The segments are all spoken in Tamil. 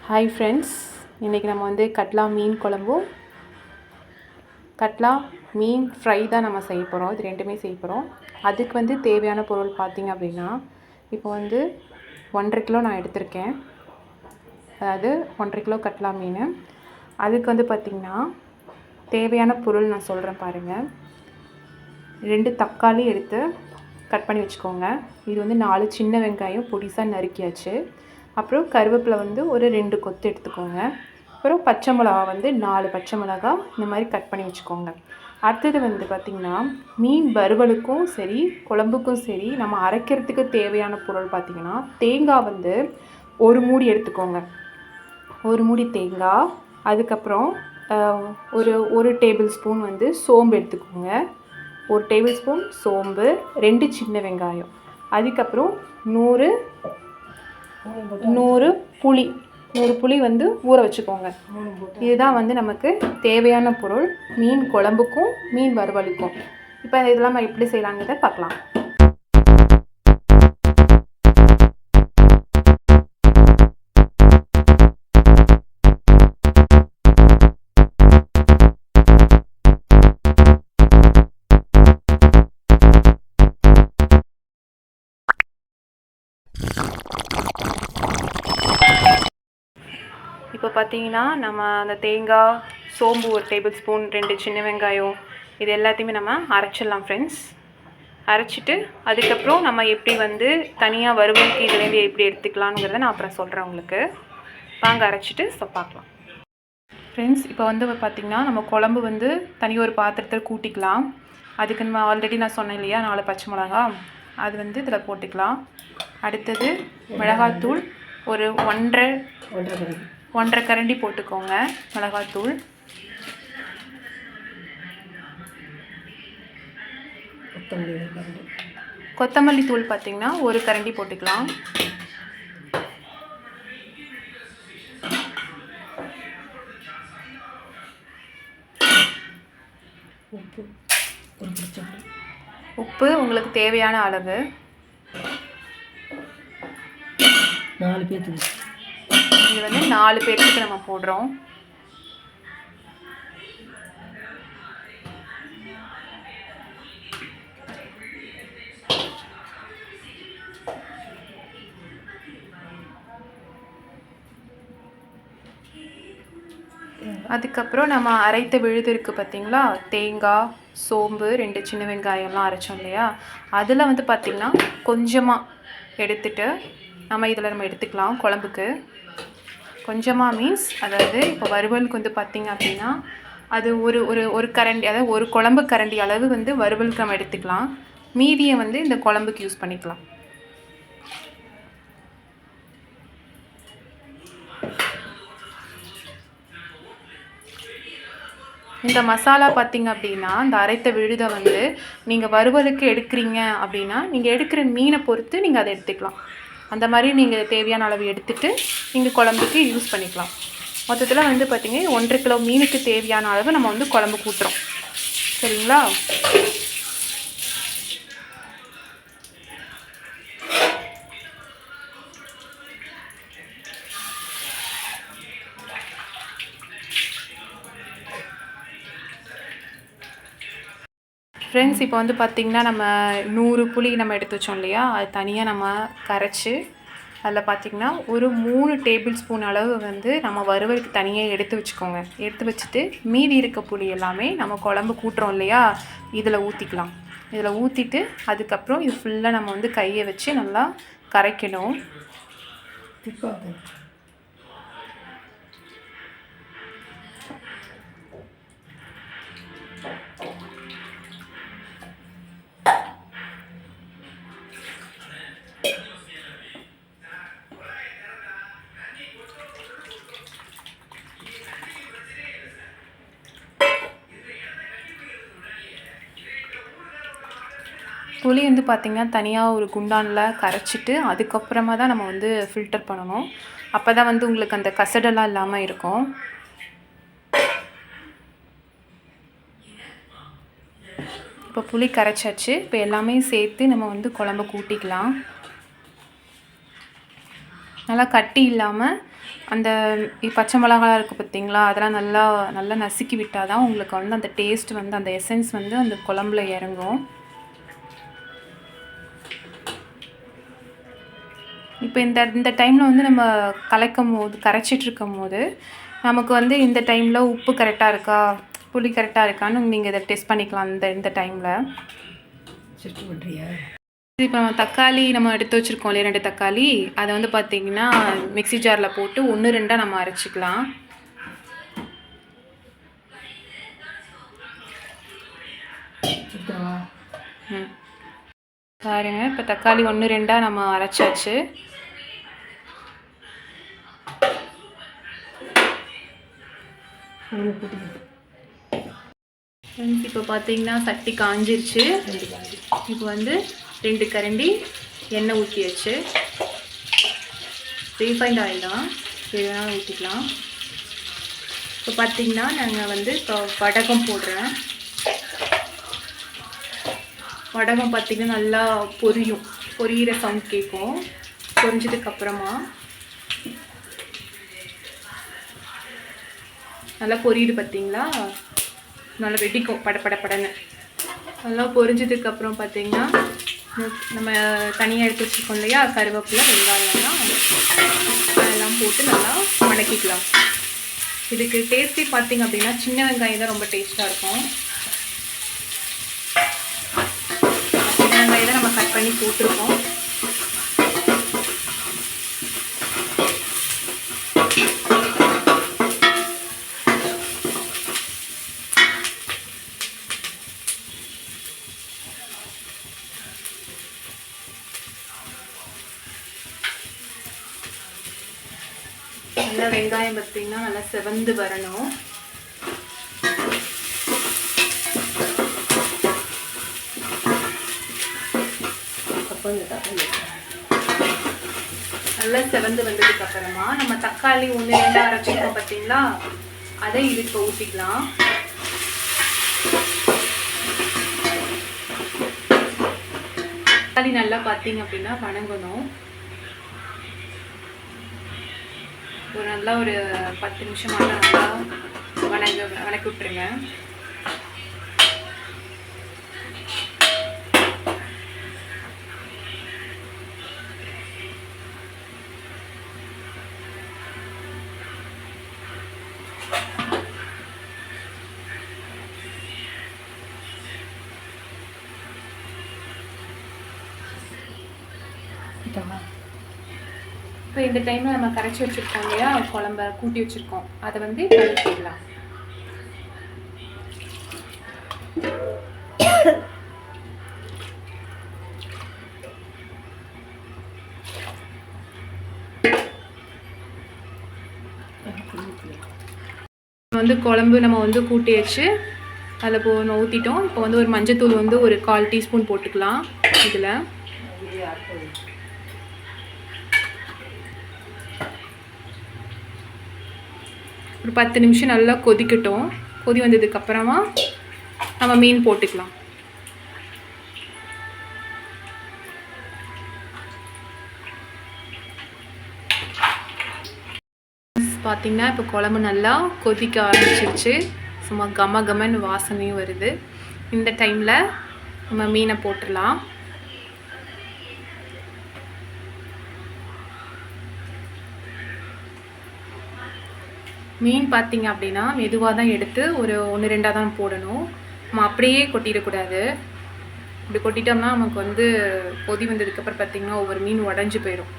ஹாய் ஃப்ரெண்ட்ஸ், இன்றைக்கி நம்ம வந்து கட்லா மீன் குழம்பும் கட்லா மீன் ஃப்ரை தான் நம்ம செய்ய போகிறோம். இது ரெண்டுமே செய்ய போகிறோம். அதுக்கு வந்து தேவையான பொருள் பார்த்திங்க அப்படின்னா, இப்போ வந்து 1.5 கிலோ நான் எடுத்திருக்கேன். அதாவது 1.5 கிலோ கட்லா மீன். அதுக்கு வந்து பார்த்திங்கன்னா தேவையான பொருள் நான் சொல்கிறேன் பாருங்கள். 2 தக்காளி எடுத்து கட் பண்ணி வச்சுக்கோங்க. இது வந்து 4 சின்ன வெங்காயம் பொடிசாக நறுக்கியாச்சு. அப்புறம் கருவேப்பிலை வந்து ஒரு 2 கொத்து எடுத்துக்கோங்க. அப்புறம் பச்சை மிளகா வந்து 4 பச்சை மிளகா இந்த மாதிரி கட் பண்ணி வச்சுக்கோங்க. அடுத்தது வந்து பார்த்திங்கன்னா, மீன் வறுவலுக்கும் சரி குழம்புக்கும் சரி நம்ம அரைக்கிறதுக்கு தேவையான பொருள் பார்த்திங்கன்னா, தேங்காய் வந்து 1 மூடி எடுத்துக்கோங்க. 1 மூடி தேங்காய். அதுக்கப்புறம் ஒரு டேபிள் ஸ்பூன் வந்து சோம்பு எடுத்துக்கோங்க. 1 டேபிள் ஸ்பூன் சோம்பு, 2 சின்ன வெங்காயம். அதுக்கப்புறம் 100 புளி வந்து ஊற வச்சுக்கோங்க. இதுதான் வந்து நமக்கு தேவையான பொருள் மீன் குழம்புக்கும் மீன் வறுவலுக்கும். இப்போ இதெல்லாம் நம்ம எப்படி செய்யலாங்கிறத பார்க்கலாம். இப்போ பார்த்தீங்கன்னா நம்ம அந்த தேங்காய், சோம்பு 1 டேபிள் ஸ்பூன், 2 சின்ன வெங்காயம் இது எல்லாத்தையுமே நம்ம அரைச்சிடலாம் ஃப்ரெண்ட்ஸ். அரைச்சிட்டு அதுக்கப்புறம் நம்ம எப்படி வந்து தனியாக வறுவலுக்கு இதுலேருந்து எப்படி எடுத்துக்கலாங்கிறத நான் அப்புறம் சொல்கிறேன் உங்களுக்கு. வாங்க அரைச்சிட்டு பார்க்கலாம் ஃப்ரெண்ட்ஸ். இப்போ வந்து பார்த்திங்கன்னா நம்ம குழம்பு வந்து தனி ஒரு பாத்திரத்தில் கூட்டிக்கலாம். அதுக்கு நம்ம ஆல்ரெடி நான் சொன்னேன் இல்லையா 4 பச்சை மிளகா, அது வந்து இதில் போட்டுக்கலாம். அடுத்தது மிளகாத்தூள் ஒரு 1.5 கரண்டி போட்டுக்கோங்க மிளகாத்தூள். கொத்தமல்லி தூள் பார்த்திங்கன்னா 1 கரண்டி போட்டுக்கலாம். உப்பு உங்களுக்கு தேவையான அளவு. 4 பேருக்கு இது வந்து 4 பேருக்கு நம்ம போடுறோம். அதுக்கப்புறம் நம்ம அரைத்த விழுது இருக்குது பார்த்திங்களா, தேங்காய், சோம்பு, 2 சின்ன வெங்காயம்லாம் அரைச்சோம் இல்லையா, அதில் வந்து பார்த்திங்கன்னா கொஞ்சமாக எடுத்துகிட்டு நம்ம எடுத்துக்கலாம் குழம்புக்கு. கொஞ்சமாக மீன்ஸ் அதாவது இப்போ வறுவலுக்கு வந்து பார்த்திங்க அப்படின்னா அது ஒரு கரண்டி, அதாவது ஒரு குழம்பு கரண்டி அளவு வந்து வறுவலுக்கு நம்ம எடுத்துக்கலாம். மீதியை வந்து இந்த குழம்புக்கு யூஸ் பண்ணிக்கலாம். இந்த மசாலா பார்த்திங்க அப்படின்னா இந்த அரைத்த விழுதை வந்து நீங்கள் வறுவலுக்கு எடுக்கிறீங்க அப்படின்னா நீங்கள் எடுக்கிற மீனை பொறுத்து நீங்கள் அதை எடுத்துக்கலாம். அந்த மாதிரி நீங்கள் தேவையான அளவு எடுத்துகிட்டு நீங்கள் குழம்புக்கு யூஸ் பண்ணிக்கலாம். மொத்தத்தில் வந்து பார்த்திங்கன்னா 1.5 கிலோ மீனுக்கு தேவையான அளவு நம்ம வந்து குழம்பு கூட்டுறோம். சரிங்களா? ஃப்ரெண்ட்ஸ், இப்போ வந்து பார்த்திங்கன்னா நம்ம 100 புளி நம்ம எடுத்து வச்சோம் இல்லையா, அது தனியாக நம்ம கரைச்சி அதில் பார்த்திங்கன்னா ஒரு 3 டேபிள் ஸ்பூன் அளவு வந்து நம்ம வறுவலுக்கு தனியாக எடுத்து வச்சுக்கோங்க. எடுத்து வச்சுட்டு மீதி இருக்க புளி எல்லாமே நம்ம குழம்பு கூட்டுறோம் இல்லையா, இதில் ஊற்றிக்கலாம். இதில் ஊற்றிட்டு அதுக்கப்புறம் இது ஃபுல்லாக நம்ம வந்து கையை வச்சு நல்லா கரைக்கணும். புளி வந்து பார்த்திங்கன்னா தனியாக ஒரு குண்டானில் கரைச்சிட்டு அதுக்கப்புறமா தான் நம்ம வந்து ஃபில்டர் பண்ணணும். அப்போ தான் வந்து உங்களுக்கு அந்த கசடெல்லாம் இல்லாமல் இருக்கும். இப்போ புளி கரைச்சாச்சு. இப்போ எல்லாமே சேர்த்து நம்ம வந்து குழம்பு கூட்டிக்கலாம். நல்லா கட்டி இல்லாமல் அந்த பச்சை மிளகாய் இருக்குது பார்த்தீங்களா, அதெல்லாம் நல்லா நல்லா நசுக்கி விட்டால் தான் உங்களுக்கு வந்து அந்த டேஸ்ட் வந்து அந்த எசன்ஸ் வந்து அந்த குழம்புல இறங்கும். இப்போ இந்த டைமில் வந்து நம்ம கரைச்சிட்ருக்கும் போது நமக்கு வந்து இந்த டைமில் உப்பு கரெக்டாக இருக்கா, புளி கரெக்டாக இருக்கான்னு நீங்கள் இதை டெஸ்ட் பண்ணிக்கலாம் இந்த டைமில். செக் பண்ணுறியா? இப்போ நம்ம தக்காளி நம்ம எடுத்து வச்சுருக்கோம் இல்லையா, 2 தக்காளி, அதை வந்து பார்த்திங்கன்னா மிக்ஸி ஜாரில் போட்டு 1-2 நம்ம அரைச்சிக்கலாம். பாருங்க, இப்போ தக்காளி 1-2 நம்ம அரைச்சாச்சு. இப்போ பார்த்தீங்கன்னா சட்டி காஞ்சிருச்சு. இப்போ வந்து 2 கரண்டி எண்ணெய் ஊற்றியாச்சு. ரீஃபைண்ட் ஆயில் தான், எதுனா ஊற்றிக்கலாம். இப்போ பார்த்தீங்கன்னா நாங்கள் வந்து இப்போ வடகம் போடுறேன். வடகம் பார்த்திங்கன்னா நல்லா பொரியிற சவுண்ட் கேட்கும். பொரிஞ்சதுக்கப்புறமா நல்லா பொரியுது பார்த்தீங்களா, நல்லா வெடிக்கும் படன்னு. நல்லா பொரிஞ்சதுக்கப்புறம் பார்த்திங்கன்னா நம்ம தனியாக எடுத்து வச்சுருக்கோம் இல்லையா, கருவேப்பிலை, வெங்காயம்லாம் அதெல்லாம் போட்டு நல்லா வணக்கிக்கலாம். இதுக்கு டேஸ்ட்டே பார்த்திங்க அப்படின்னா சின்ன வெங்காயம் தான் ரொம்ப டேஸ்ட்டாக இருக்கும். சின்ன வெங்காயம் தான் நம்ம கட் பண்ணி போட்டிருக்கோம். நல்லா வெங்காயம் பார்த்திங்கன்னா நல்லா செவந்து வரணும். நல்லா செவந்து வந்ததுக்கப்புறமா நம்ம தக்காளி 1-2 அரைச்சிருக்கோம் பார்த்தீங்களா, அதை இதுக்கு ஊற்றிக்கலாம். தக்காளி நல்லா பார்த்தீங்க அப்படின்னா வணங்கணும். நல்லா ஒரு 10 நிமிஷமாக நல்லா வணக்கி விட்டுருங்க. இப்போ இந்த டைமில் நம்ம கரைச்சி வச்சுருக்கோம் இல்லையா, குழம்ப கூட்டி வச்சுருக்கோம், அதை வந்து ஊற்றிடலாம். வந்து குழம்பு நம்ம வந்து கூட்டி வச்சு அதில் ஊற்றிட்டோம். இப்போ வந்து ஒரு மஞ்சத்தூள் வந்து ஒரு 1/4 டீஸ்பூன் போட்டுக்கலாம். இதில் ஒரு 10 நிமிஷம் நல்லா கொதிக்கட்டும். கொதி வந்ததுக்கப்புறமா நம்ம மீன் போட்டுக்கலாம். பார்த்திங்கன்னா இப்போ குழம்பு நல்லா கொதிக்க ஆரம்பிச்சிருச்சு. சும்மா கமன்னு வாசனையும் வருது. இந்த டைமில் நம்ம மீனை போட்டுடலாம். மீன் பார்த்திங்க அப்படின்னா மெதுவாக தான் எடுத்து ஒரு 1-2 தான் போடணும். நம்ம அப்படியே கொட்டிடக்கூடாது. இப்படி கொட்டிட்டோம்னா நமக்கு வந்து கொதி வந்ததுக்கப்புறம் பார்த்திங்கன்னா ஒவ்வொரு மீன் உடஞ்சி போயிடும்.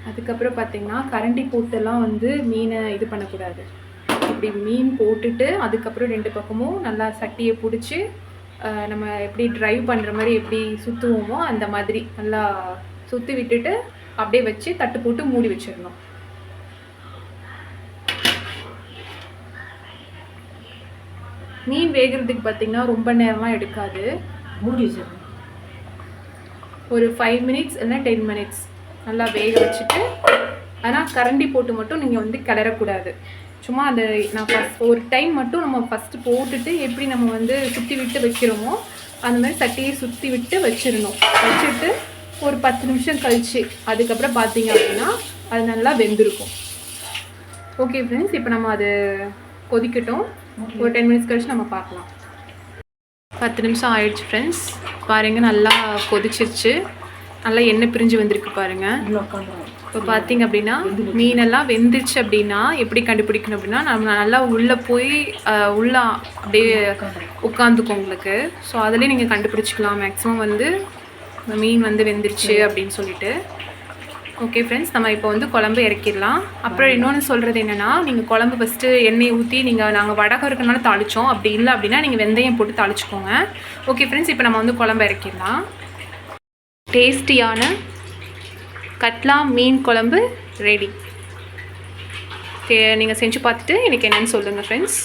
அதுக்கப்புறம் பார்த்திங்கன்னா கரண்டி போட்டெல்லாம் வந்து மீனை இது பண்ணக்கூடாது. இப்படி மீன் போட்டுட்டு அதுக்கப்புறம் 2 பக்கமும் நல்லா சட்டியை பிடிச்சி நம்ம எப்படி ட்ரைவ் பண்ணுற மாதிரி எப்படி சுற்றுவோமோ அந்த மாதிரி நல்லா சுற்றி விட்டுட்டு அப்படியே வச்சு தட்டு போட்டு மூடி வச்சிடணும். மீன் வேகிறதுக்கு பார்த்திங்கன்னா ரொம்ப நேரம்லாம் எடுக்காது. மூடி வச்சிடணும். ஒரு 5 மினிட்ஸ் இல்லைன்னா 10 மினிட்ஸ் நல்லா வேக வச்சுட்டு ஆனால் கரண்டி போட்டு மட்டும் நீங்கள் வந்து கிளறக்கூடாது. சும்மா அந்த நான் ஒரு டைம் மட்டும் நம்ம ஃபஸ்ட்டு போட்டுட்டு எப்படி நம்ம வந்து சுற்றி விட்டு வைக்கிறோமோ அந்த மாதிரி சட்டியை சுற்றி விட்டு வச்சிடணும். வச்சுட்டு ஒரு 10 நிமிஷம் கழிச்சு அதுக்கப்புறம் பார்த்தீங்க அப்படின்னா அது நல்லா வெந்திருக்கும். ஓகே ஃப்ரெண்ட்ஸ், இப்போ நம்ம அது கொதிக்கட்டும். ஒரு 10 மினிட்ஸ் கழிச்சு நம்ம பார்க்கலாம். 10 நிமிஷம் ஆயிடுச்சு ஃப்ரெண்ட்ஸ். பாருங்கள், நல்லா கொதிச்சிருச்சு. நல்லா எண்ணெய் பிரிஞ்சு வந்திருக்கு பாருங்கள். இப்போ பார்த்தீங்க அப்படின்னா மீனெல்லாம் வெந்துச்சு அப்படின்னா எப்படி கண்டுபிடிக்கணும் அப்படின்னா, நம்ம நல்லா உள்ளே போய் உள்ளே அப்படியே உட்காந்துக்கும் உங்களுக்கு. ஸோ அதிலே நீங்கள் கண்டுபிடிச்சிக்கலாம் மேக்ஸிமம் வந்து மீன் வந்து வெந்துருச்சு அப்படின்னு சொல்லிட்டு. ஓகே ஃப்ரெண்ட்ஸ், நம்ம இப்போ வந்து குழம்பு இறக்கிடலாம். அப்புறம் இன்னொன்று சொல்கிறது என்னென்னா, நீங்கள் குழம்பு ஃபஸ்ட்டு எண்ணெய் ஊற்றி நாங்கள் வடகம் இருக்கனால தாளித்தோம். அப்படி இல்லை அப்படின்னா நீங்கள் வெந்தயம் போட்டு தாளிச்சுக்கோங்க. ஓகே ஃப்ரெண்ட்ஸ், இப்போ நம்ம வந்து குழம்பு இறக்கிடலாம். டேஸ்டியான கட்லா மீன் குழம்பு ரெடி. நீங்கள் செஞ்சு பார்த்துட்டு எனக்கு என்னென்னு சொல்லுங்கள் ஃப்ரெண்ட்ஸ்.